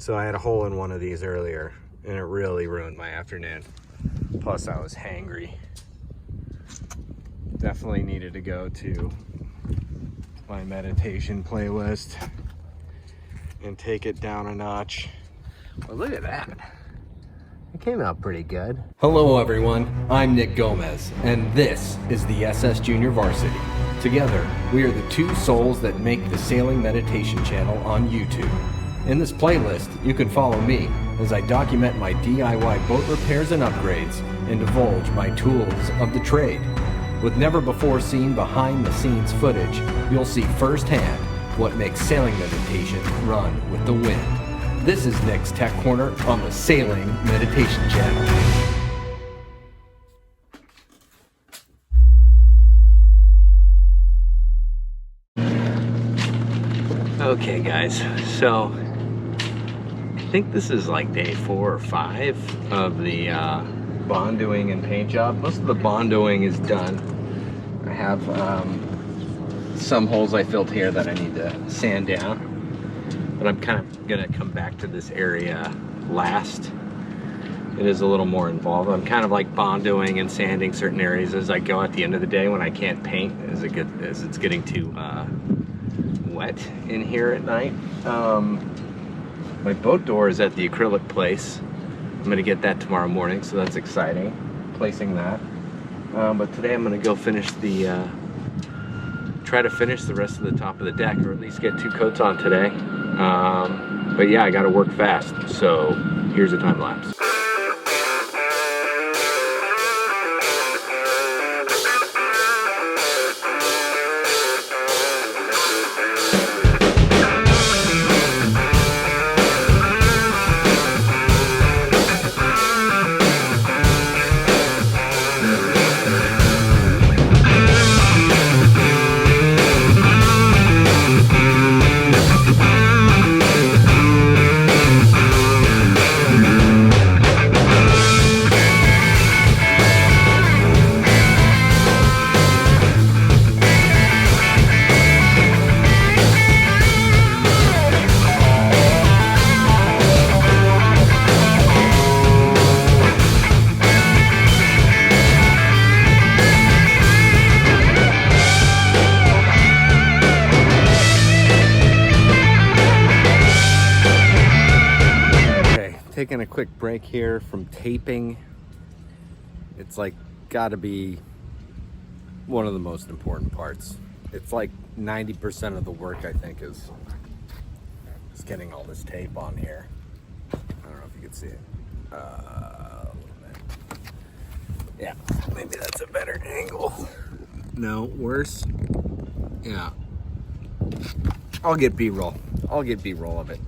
So I had a hole in one of these earlier and it really ruined my afternoon. Plus I was hangry. Definitely needed to go to my meditation playlist and take it down a notch. Well, look at that. It came out pretty good. Hello everyone, I'm Nick Gomez, and this is the SS Junior Varsity. Together, we are the two souls that make the Sailing Meditation channel on YouTube. In this playlist, you can follow me as I document my DIY boat repairs and upgrades and divulge my tools of the trade. With never before seen behind the scenes footage, you'll see firsthand what makes sailing meditation run with the wind. This is Nick's Tech Corner on the Sailing Meditation channel. Okay guys, so I think this is like day 4 or 5 of the bondoing and paint job. Most of the bondoing is done. I have some holes I filled here that I need to sand down, but I'm kind of gonna come back to this area last. It is a little more involved. I'm kind of like bondoing and sanding certain areas as I go at the end of the day when I can't paint as it's getting too wet in here at night. My boat door is at the acrylic place. I'm gonna get that tomorrow morning, so that's exciting, placing that. But today I'm gonna go finish try to finish the rest of the top of the deck, or at least get 2 coats on today. But yeah, I gotta work fast, so here's a time lapse. Taking a quick break here from taping. It's like gotta be one of the most important parts. It's like 90% of the work, I think, is getting all this tape on here. I don't know if you can see it. A little bit. Yeah, maybe that's a better angle. No, worse. Yeah. I'll get B-roll. I'll get B-roll of it.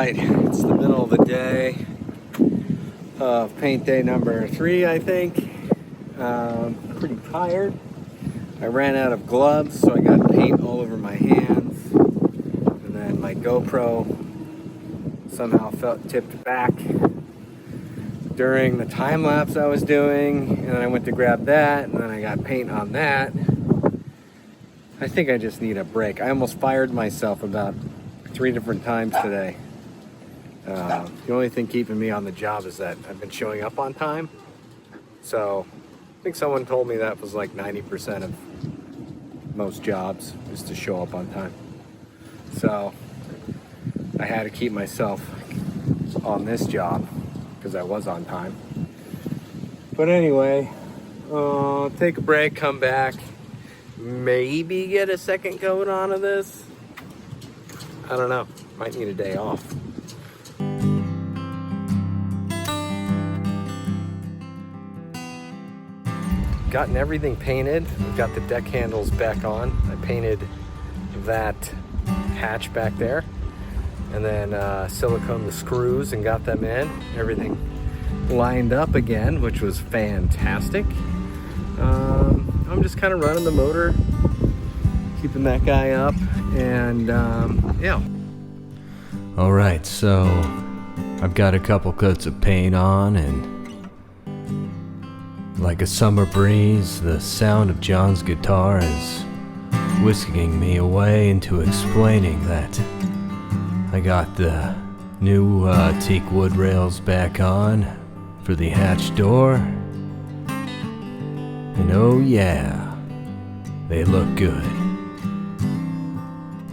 It's the middle of the day of paint day number 3, I think. Pretty tired. I ran out of gloves, so I got paint all over my hands. And then my GoPro somehow tipped back during the time lapse I was doing. And then I went to grab that, and then I got paint on that. I think I just need a break. I almost fired myself about 3 different times today. The only thing keeping me on the job is that I've been showing up on time. So I think someone told me that was like 90% of most jobs is to show up on time. So I had to keep myself on this job because I was on time. But anyway, take a break, come back, maybe get a second coat onto this. I don't know, might need a day off. Gotten everything painted. We've got the deck handles back on. I painted that hatch back there, and then silicone the screws and got them in. Everything lined up again, which was fantastic. I'm just kind of running the motor, keeping that guy up, and yeah. All right, so I've got a couple coats of paint on, and like a summer breeze, the sound of John's guitar is whisking me away into explaining that I got the new teak wood rails back on for the hatch door. And oh yeah, they look good.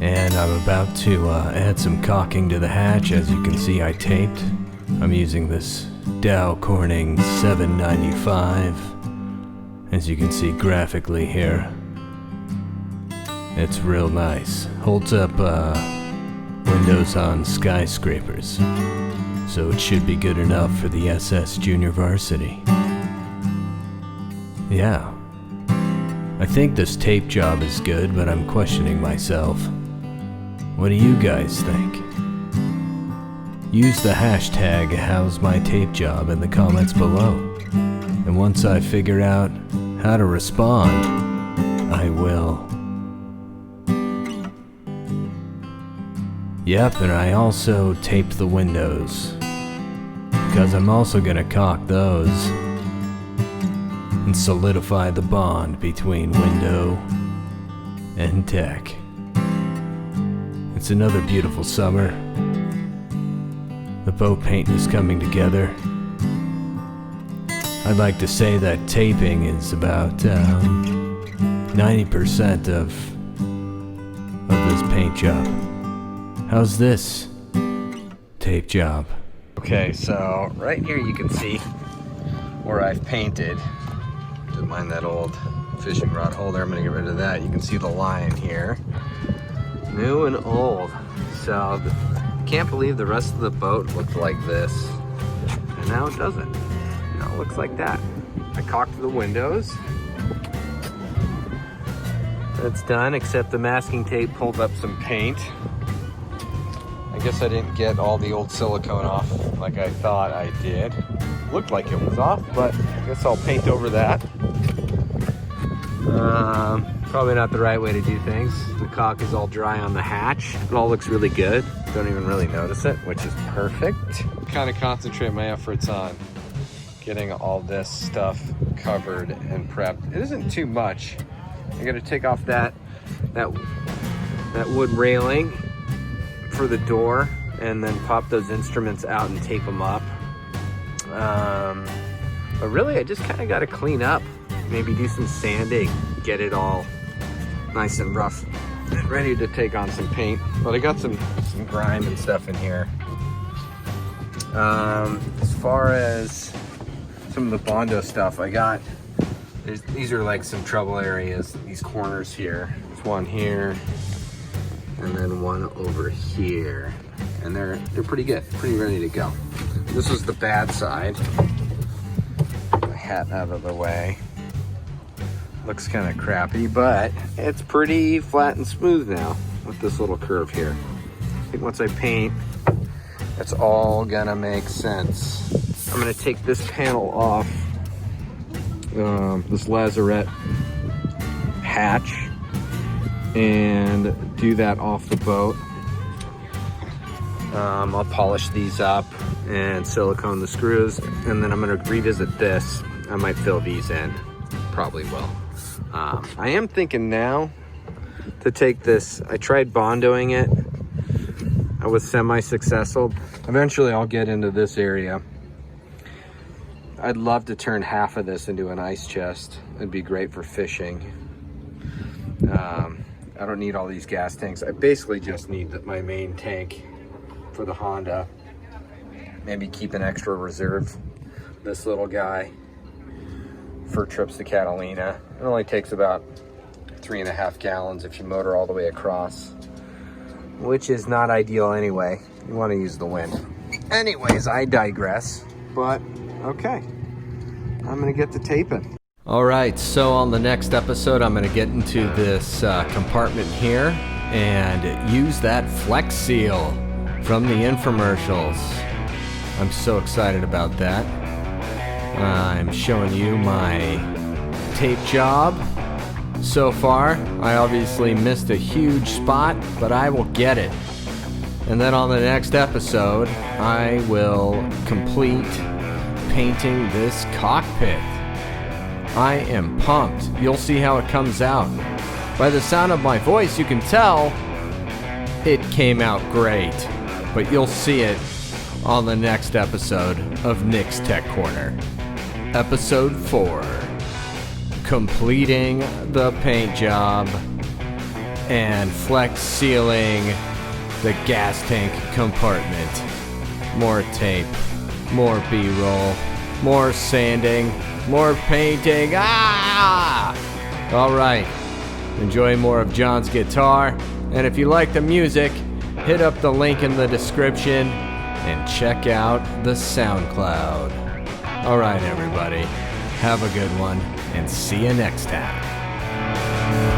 And I'm about to add some caulking to the hatch. As you can see, I taped. I'm using this Dow Corning 795, as you can see graphically here. It's real nice. Holds up windows on skyscrapers, so it should be good enough for the SS Junior Varsity. Yeah, I think this tape job is good, but I'm questioning myself. What do you guys think? Use the hashtag #HowsMyTapeJob in the comments below. And once I figure out how to respond, I will. Yep, and I also taped the windows, because I'm also gonna caulk those and solidify the bond between window and deck. It's another beautiful summer. The boat paint is coming together. I'd like to say that taping is about 90% of this paint job. How's this tape job? Okay, so right here you can see where I've painted. Didn't mind that old fishing rod holder. I'm gonna get rid of that. You can see the line here. New and old. So can't believe the rest of the boat looked like this, and now it doesn't. Now it looks like that. I caulked the windows. That's done, except the masking tape pulled up some paint. I guess I didn't get all the old silicone off like I thought I did. Looked like it was off, but I guess I'll paint over that. Probably not the right way to do things. The caulk is all dry on the hatch. It all looks really good. Don't even really notice it, which is perfect. Kind of concentrate my efforts on getting all this stuff covered and prepped. It isn't too much. I gotta take off that wood railing for the door, and then pop those instruments out and tape them up. But really, I just kind of got to clean up, maybe do some sanding, get it all nice and rough and ready to take on some paint. But I got some grime and stuff in here. As far as some of the Bondo stuff, I got, these are like some trouble areas, these corners here. There's one here, and then one over here, and they're pretty good, pretty ready to go. This was the bad side. My hat out of the way. Looks kind of crappy, but it's pretty flat and smooth now with this little curve here. I think once I paint, it's all gonna make sense. I'm gonna take this panel off, this lazarette hatch, and do that off the boat. I'll polish these up and silicone the screws, and then I'm gonna revisit this. I might fill these in, probably will. I am thinking now to take this, I tried Bondoing it. I was semi-successful. Eventually I'll get into this area I'd love to turn half of this into an ice chest. It'd be great for fishing. I don't need all these gas tanks. I basically just need my main tank for the Honda. Maybe keep an extra reserve, this little guy, for trips to Catalina. It only takes about 3.5 gallons if you motor all the way across, which is not ideal anyway. You want to use the wind. Anyways, I digress, but okay. I'm gonna get to taping. All right, so on the next episode, I'm gonna get into this compartment here and use that Flex Seal from the infomercials. I'm so excited about that. I'm showing you my tape job so far. I obviously missed a huge spot, but I will get it. And then on the next episode, I will complete painting this cockpit. I am pumped. You'll see how it comes out. By the sound of my voice, you can tell it came out great. But you'll see it on the next episode of Nick's Tech Corner. Episode 4. Completing the paint job and flex sealing the gas tank compartment. More tape, more B-roll, more sanding, more painting. All right, enjoy more of John's guitar, and if you like the music, hit up the link in the description and check out the SoundCloud. All right, everybody, have a good one, and see you next time.